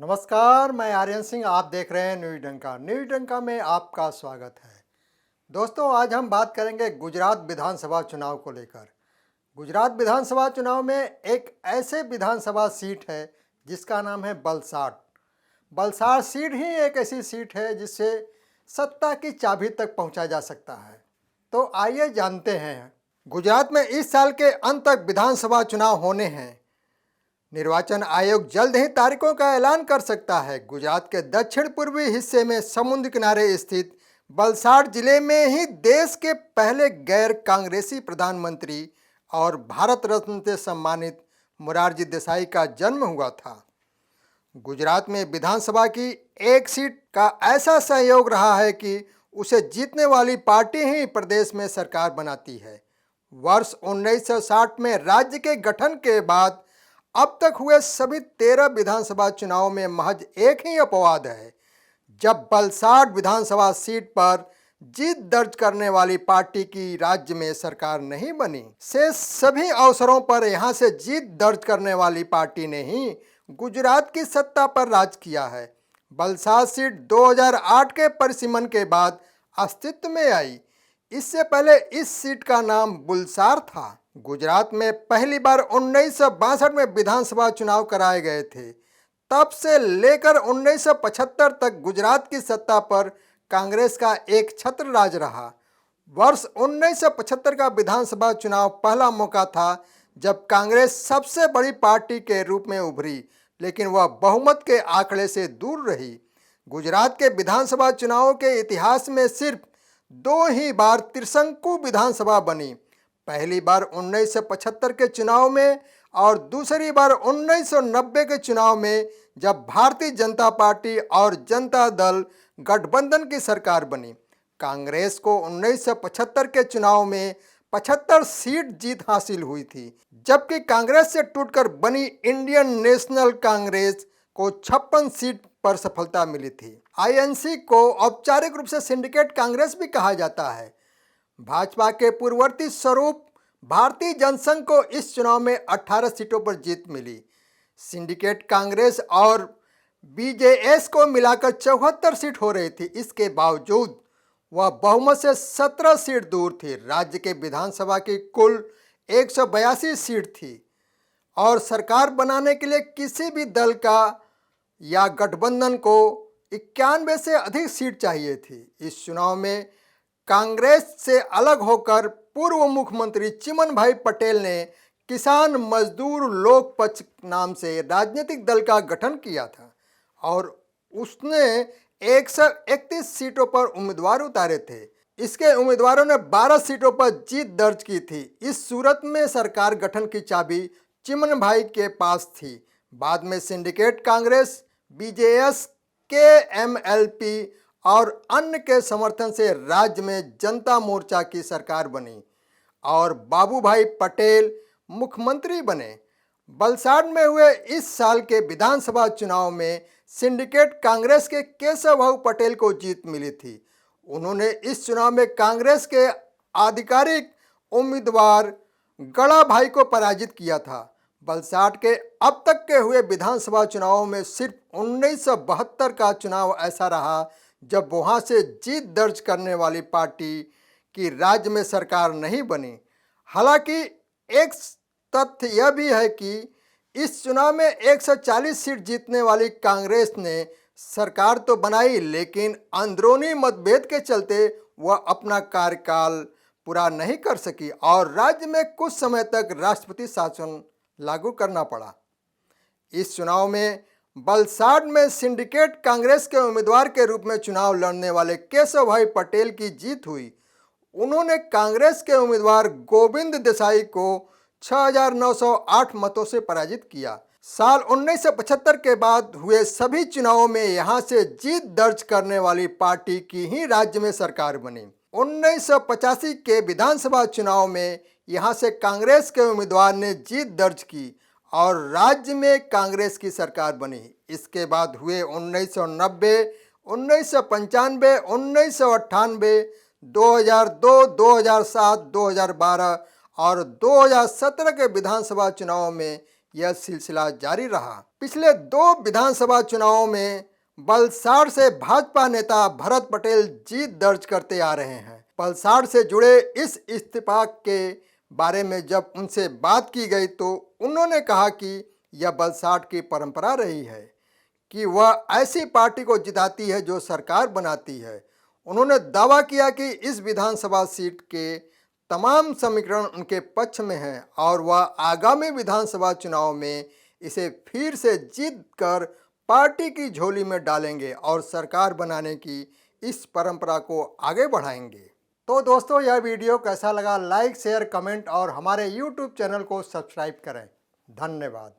नमस्कार, मैं आर्यन सिंह। आप देख रहे हैं न्यूज डंका। न्यूज डंका में आपका स्वागत है। दोस्तों, आज हम बात करेंगे गुजरात विधानसभा चुनाव को लेकर। गुजरात विधानसभा चुनाव में एक ऐसे विधानसभा सीट है जिसका नाम है वलसाड। वलसाड सीट ही एक ऐसी सीट है जिससे सत्ता की चाबी तक पहुंचा जा सकता है। तो आइए जानते हैं। गुजरात में इस साल के अंत तक विधानसभा चुनाव होने हैं। निर्वाचन आयोग जल्द ही तारीखों का ऐलान कर सकता है। गुजरात के दक्षिण पूर्वी हिस्से में समुद्र किनारे स्थित वलसाड जिले में ही देश के पहले गैर कांग्रेसी प्रधानमंत्री और भारत रत्न से सम्मानित मोरारजी देसाई का जन्म हुआ था। गुजरात में विधानसभा की एक सीट का ऐसा सहयोग रहा है कि उसे जीतने वाली पार्टी ही प्रदेश में सरकार बनाती है। वर्ष 1960 में राज्य के गठन के बाद अब तक हुए सभी 13 विधानसभा चुनावों में महज एक ही अपवाद है, जब वलसाड विधानसभा सीट पर जीत दर्ज करने वाली पार्टी की राज्य में सरकार नहीं बनी। शेष सभी अवसरों पर यहां से जीत दर्ज करने वाली पार्टी ने ही गुजरात की सत्ता पर राज किया है। वलसाड सीट 2008 के परिसीमन के बाद अस्तित्व में आई। इससे पहले इस सीट का नाम बुलसार था। गुजरात में पहली बार 1962 में विधानसभा चुनाव कराए गए थे। तब से लेकर 1975 तक गुजरात की सत्ता पर कांग्रेस का एक छत्र राज रहा। वर्ष 1975 का विधानसभा चुनाव पहला मौका था जब कांग्रेस सबसे बड़ी पार्टी के रूप में उभरी, लेकिन वह बहुमत के आंकड़े से दूर रही। गुजरात के विधानसभा चुनावों के इतिहास में सिर्फ 2 ही बार त्रिशंकु विधानसभा बनी। पहली बार 1975 के चुनाव में और दूसरी बार 1990 के चुनाव में, जब भारतीय जनता पार्टी और जनता दल गठबंधन की सरकार बनी। कांग्रेस को 1975 के चुनाव में 75 सीट जीत हासिल हुई थी, जबकि कांग्रेस से टूटकर बनी इंडियन नेशनल कांग्रेस को 56 सीट पर सफलता मिली थी। आईएनसी को औपचारिक रूप से सिंडिकेट कांग्रेस भी कहा जाता है। भाजपा के पूर्ववर्ती स्वरूप भारतीय जनसंघ को इस चुनाव में 18 सीटों पर जीत मिली। सिंडिकेट कांग्रेस और बीजेएस को मिलाकर 74 सीट हो रही थी। इसके बावजूद वह बहुमत से 17 सीट दूर थी। राज्य के विधानसभा की कुल 182 सीट थी और सरकार बनाने के लिए किसी भी दल का या गठबंधन को 91 से अधिक सीट चाहिए थी। इस चुनाव में कांग्रेस से अलग होकर पूर्व मुख्यमंत्री चिमन भाई पटेल ने किसान मजदूर लोक पक्ष नाम से राजनीतिक दल का गठन किया था और उसने 131 सीटों पर उम्मीदवार उतारे थे। इसके उम्मीदवारों ने 12 सीटों पर जीत दर्ज की थी। इस सूरत में सरकार गठन की चाबी चिमन भाई के पास थी। बाद में सिंडिकेट कांग्रेस, बीजेएस, केएमएलपी और अन्य के समर्थन से राज्य में जनता मोर्चा की सरकार बनी और बाबू भाई पटेल मुख्यमंत्री बने। वलसाड में हुए इस साल के विधानसभा चुनाव में सिंडिकेट कांग्रेस के केशव भाऊ पटेल को जीत मिली थी। उन्होंने इस चुनाव में कांग्रेस के आधिकारिक उम्मीदवार गड़ा भाई को पराजित किया था। वलसाड के अब तक के हुए विधानसभा चुनावों में सिर्फ 1972 का चुनाव ऐसा रहा जब वहां से जीत दर्ज करने वाली पार्टी की राज्य में सरकार नहीं बनी। हालांकि एक तथ्य यह भी है कि इस चुनाव में 140 सीट जीतने वाली कांग्रेस ने सरकार तो बनाई, लेकिन अंदरूनी मतभेद के चलते वह अपना कार्यकाल पूरा नहीं कर सकी और राज्य में कुछ समय तक राष्ट्रपति शासन लागू करना पड़ा। इस चुनाव में वलसाड में सिंडिकेट कांग्रेस के उम्मीदवार के रूप में चुनाव लड़ने वाले केशव भाई पटेल की जीत हुई। उन्होंने कांग्रेस के उम्मीदवार गोविंद देसाई को 6,908 मतों से पराजित किया। साल 1975 के बाद हुए सभी चुनावों में यहां से जीत दर्ज करने वाली पार्टी की ही राज्य में सरकार बनी। 1985 के विधानसभा चुनाव में यहां से कांग्रेस के उम्मीदवार ने जीत दर्ज की और राज्य में कांग्रेस की सरकार बनी। इसके बाद हुए 1990, 1995, 1998, 2002, 2007, 2012 और 2017 के विधानसभा चुनावों में यह सिलसिला जारी रहा। पिछले 2 विधानसभा चुनावों में वलसाड़ से भाजपा नेता भरत पटेल जीत दर्ज करते आ रहे हैं। वलसाड़ से जुड़े इस इत्तेफाक के बारे में जब उनसे बात की गई तो उन्होंने कहा कि यह वलसाड़ की परंपरा रही है कि वह ऐसी पार्टी को जिताती है जो सरकार बनाती है। उन्होंने दावा किया कि इस विधानसभा सीट के तमाम समीकरण उनके पक्ष में हैं और वह आगामी विधानसभा चुनाव में इसे फिर से जीत कर पार्टी की झोली में डालेंगे और सरकार बनाने की इस परंपरा को आगे बढ़ाएंगे। तो दोस्तों, यह वीडियो कैसा लगा? लाइक, शेयर, कमेंट और हमारे YouTube चैनल को सब्सक्राइब करें। धन्यवाद।